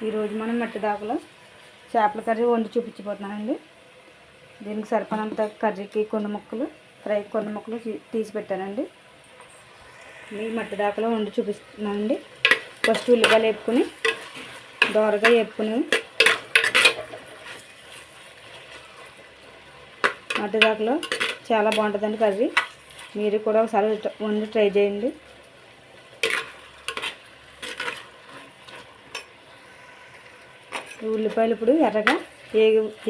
ఈరోజు మనం మట్టిదాకలో చేపల కర్రీ వండి చూపించబోతున్నానండి. దీనికి సరిపడినంత కర్రీకి కొన్ని ముక్కలు, ఫ్రై కొన్ని ముక్కలు తీసి పెట్టానండి. ఈ మట్టిదాకలో వండి చూపిస్తున్నానండి. ఫస్ట్ ఉల్లిపాయలు వేపుకొని దోరగా వేపుకొని మట్టిదాకలో చాలా బాగుంటుందండి కర్రీ. మీరు కూడా ఒకసారి వండి ట్రై చేయండి. ఉల్లిపాయలు ఇప్పుడు ఎర్రగా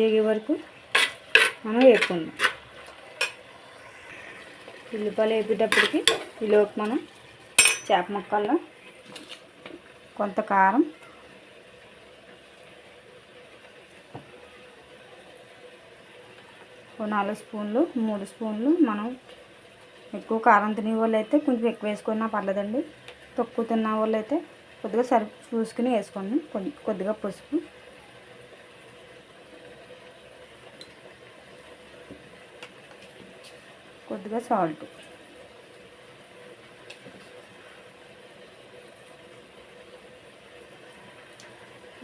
ఏగే వరకు మనం వేపుకుందాం. ఉల్లిపాయలు వేపేటప్పటికి ఈలోపు మనం చేప ముక్కల్లో కొంత కారం, ఓ 4 స్పూన్లు 3 స్పూన్లు, మనం ఎక్కువ కారం తినే వాళ్ళు అయితే కొంచెం ఎక్కువ వేసుకున్నా పర్లేదండి. తక్కువ తిన్న వాళ్ళు అయితే కొద్దిగా చూసుకుని వేసుకోండి. కొద్దిగా పసుపు, కొద్దిగా సాల్ట్,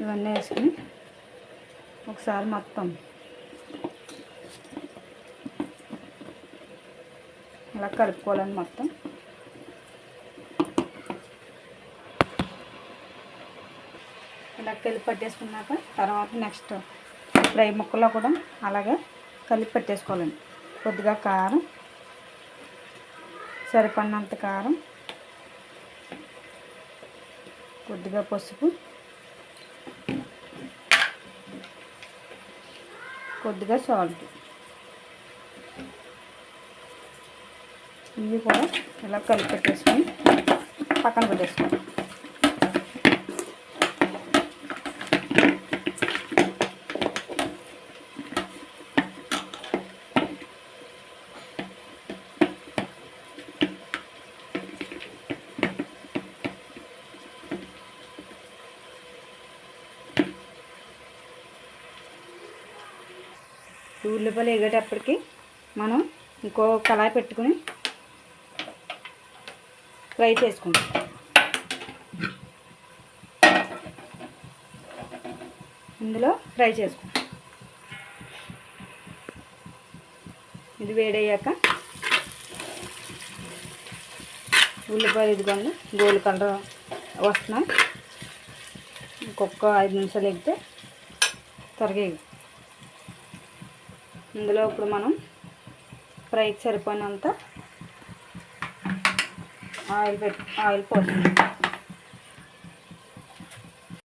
ఇవన్నీ వేసుకుని ఒకసారి మొత్తం ఇలా కలుపుకోవాలండి. మొత్తం ఇలా కలిపి పట్టేసుకున్నాక తర్వాత నెక్స్ట్ ఫ్రై ముక్కలో కూడా అలాగే కలిపి పెట్టేసుకోవాలండి. కొద్దిగా కారం, సరిపడినంత కారం, కొద్దిగా పసుపు, కొద్దిగా సాల్ట్, ఇవి కూడా ఇలా కలిపి పెట్టేసుకొని పక్కన పెట్టేసుకోండి. ఉల్లిపాయలు వేగేటప్పటికి మనం ఇంకో కళాయి పెట్టుకుని ఫ్రై చేసుకుంటాం. ఇందులో ఫ్రై చేసుకుంటాం. ఇది వేడయ్యాక ఉల్లిపాయలు ఇదిగోండి గోల్డ్ కలర్ వస్తున్నాయి. ఇంకొక 5 నిమిషాలు ఎగితే త్వరగా. ఇందులో ఇప్పుడు మనం ఫ్రైకి సరిపోయినంత ఆయిల్ పోసుకుంటాం.